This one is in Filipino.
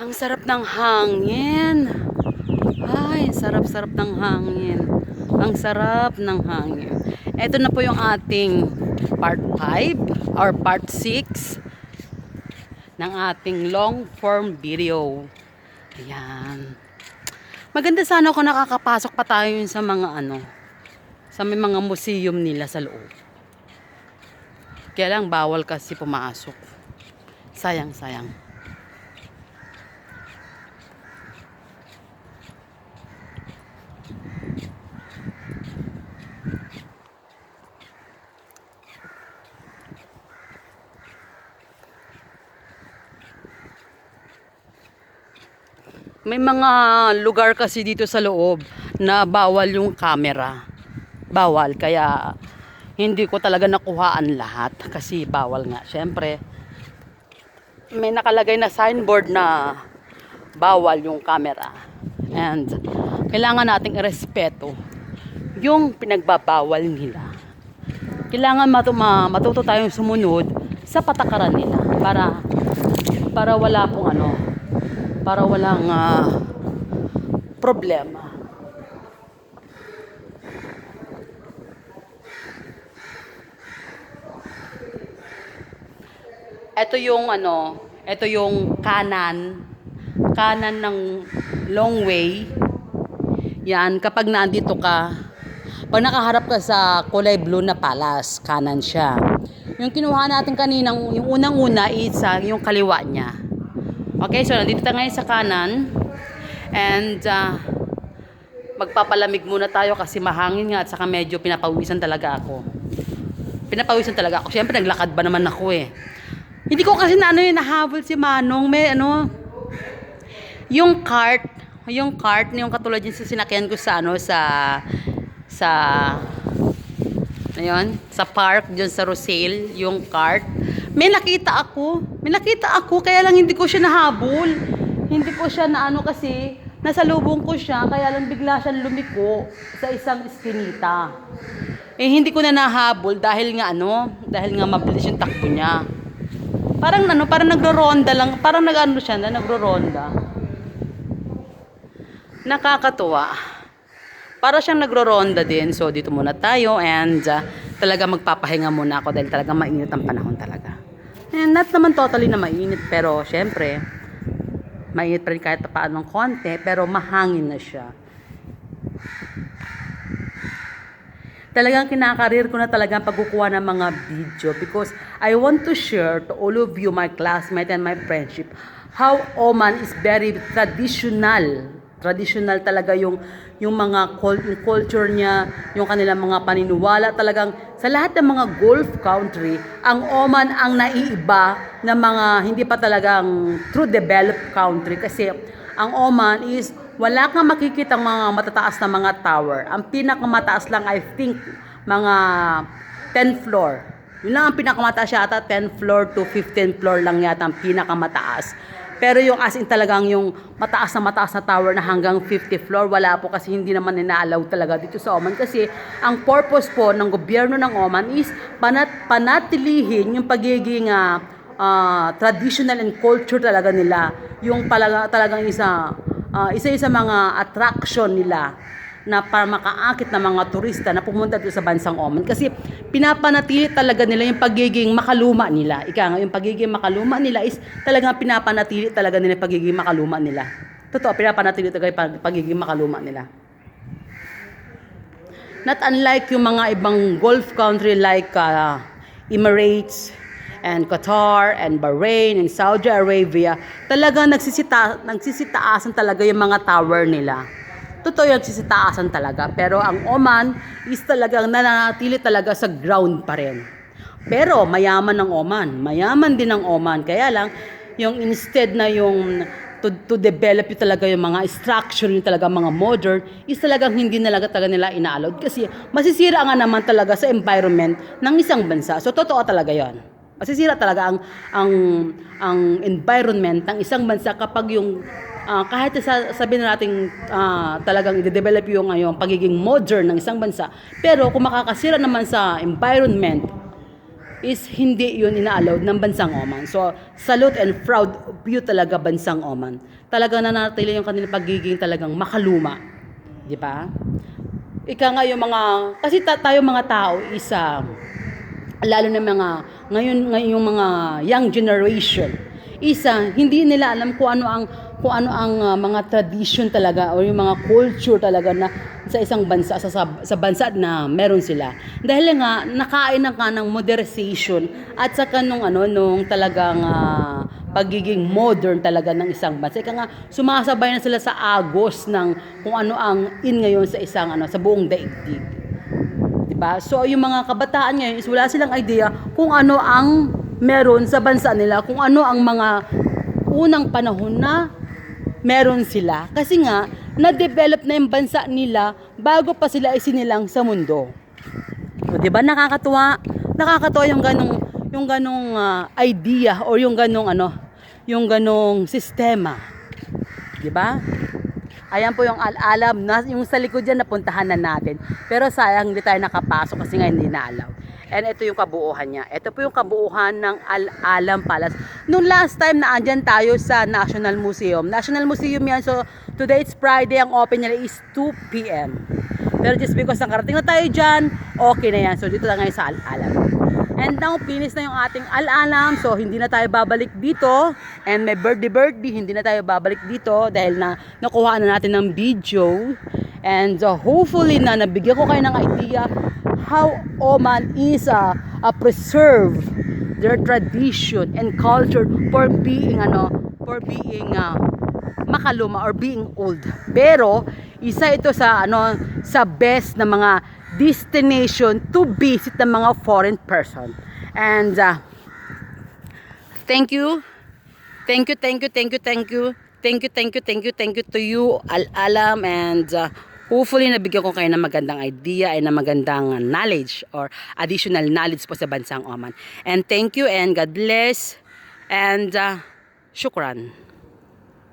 Ang sarap ng hangin. Ay, sarap-sarap ng hangin. Ang sarap ng hangin. Ito na po yung ating part 5 or part 6 ng ating long form video. Ayan. Maganda sana kung nakakapasok pa tayo sa mga sa may mga museum nila sa loob. Kaya lang bawal kasi pumasok. Sayang. May mga lugar kasi dito sa loob na bawal yung camera. Bawal, kaya hindi ko talaga nakuhaan lahat kasi bawal nga. Siyempre, may nakalagay na signboard na bawal yung camera. And kailangan nating irespeto yung pinagbabawal nila. Kailangan matuto tayong sumunod sa patakaran nila para wala pong para walang problema. Ito yung kanan ng long way. Yan, kapag nandito ka, pag nakaharap ka sa kulay blue na palace, kanan siya. Yung kinuha natin kaninang, yung unang-una is yung kaliwa niya. Okay, so nandito tayo ngayon sa kanan. And magpapalamig muna tayo kasi mahangin nga at saka medyo pinapawisan talaga ako. Siyempre naglakad ba naman ako eh. Hindi ko kasi nahabol si Manong. May yung cart, yung katulad yung sinakyan ko sa sa park diyan sa Rosale, yung cart. May nakita ako kaya lang hindi ko siya nahabol. Hindi ko siya kasi nasa lubong ko siya kaya lang bigla siyang lumiko sa isang iskinita. Eh hindi ko na nahabol dahil nga mabilis yung takbo niya. Parang nagro-ronda lang, parang nagro-ronda. Nakakatuwa. Para siyang nagro-ronda din. So dito muna tayo and talaga magpapahinga muna ako dahil talaga mainit ang panahon talaga. And not naman totally na mainit, pero syempre mainit pa rin kahit paano ng konti, pero mahangin na siya. Talagang kinakarir ko na talaga ang pagkukuha ng mga video because I want to share to all of you, my classmates and my friendship, how Oman is very traditional. Traditional talaga yung mga culture niya, yung kanilang mga paniniwala. Talagang sa lahat ng mga Gulf country, ang Oman ang naiiba na mga hindi pa talagang true developed country. Kasi ang Oman is wala kang makikita mga matataas na mga tower. Ang pinakamataas lang, I think, mga 10 floor. Yun lang ang pinakamataas yata, 10 floor to 15 floor lang yata ang pinakamataas. Pero yung as in talagang yung mataas na tower na hanggang 50 floor, wala po kasi hindi naman ina-allow talaga dito sa Oman. Kasi ang purpose po ng gobyerno ng Oman is panatilihin yung pagiging traditional and culture talaga nila. Yung talagang isa sa mga attraction nila na para makaakit ng mga turista na pumunta dito sa bansang Oman kasi pinapanatili talaga nila yung pagiging makaluma nila. Yung pagiging makaluma nila is talagang pinapanatili talaga nila yung pagiging makaluma nila. Totoo, pinapanatili talaga yung pagiging makaluma nila. Not unlike yung mga ibang Gulf country like Emirates and Qatar and Bahrain and Saudi Arabia, talagang nagsisitaasan talaga yung mga tower nila. Totoo yung nagsisitaasan talaga. Pero ang Oman is talagang nananatili talaga sa ground pa rin. Pero mayaman ng Oman. Mayaman din ng Oman. Kaya lang, yung instead na yung to develop yung talaga yung mga structure, yung talaga mga modern, is talagang hindi talaga nila ina-allowed. Kasi masisira nga naman talaga sa environment ng isang bansa. So totoo talaga yon. Masisira talaga ang environment ng isang bansa kapag yung kahit sabihin natin talagang i-develop yung pagiging modern ng isang bansa, pero kung makakasira naman sa environment is hindi yun ina-allowed ng bansang Oman. So, salute and proud of you talaga bansang Oman. Talagang nanatili yung kanilang pagiging talagang makaluma. Di ba? Ika nga yung mga, kasi tayo mga tao isa, lalo na ngayon yung mga young generation, isa, hindi nila alam kung ano ang mga tradition talaga o yung mga culture talaga na sa isang bansa, sa bansa na meron sila. Dahil nga, nakain na ka ng modernization at saka nung talagang pagiging modern talaga ng isang bansa. Ika nga, sumasabay na sila sa agos ng kung ano ang in ngayon sa isang sa buong daigdig. Diba? So, yung mga kabataan ngayon is wala silang idea kung ano ang meron sa bansa nila, kung ano ang mga unang panahon na meron sila. Kasi nga, na-develop na yung bansa nila bago pa sila isinilang sa mundo. So, diba nakakatuwa? Nakakatuwa yung ganong idea or yung ganong sistema. Diba? Ayan po yung al-alam na yung sa likod dyan napuntahan na natin. Pero sayang hindi tayo nakapasok kasi nga hindi na-allow. And ito yung kabuuhan niya. Ito po yung kabuuhan ng Al-Alam Palace. Noong last time na andyan tayo sa National Museum. National Museum yan. So today it's Friday. Ang open nila is 2 p.m. Pero just because nakarating na tayo dyan, okay na yan. So dito lang ngayon sa Al-Alam. And now, finish na yung ating Al-Alam. So, hindi na tayo babalik dito. And may birthday, hindi na tayo babalik dito dahil nakuha na natin ng video. And hopefully na nabigyan ko kayo ng idea how Oman is preserve their tradition and culture for being makaluma or being old. Pero isa ito sa best na mga destination to visit ng mga foreign person. And thank you to you Al-Alam, and hopefully nabigyan ko kayo ng magandang idea and ng magandang knowledge or additional knowledge po sa bansang Oman. And thank you and God bless and shukran.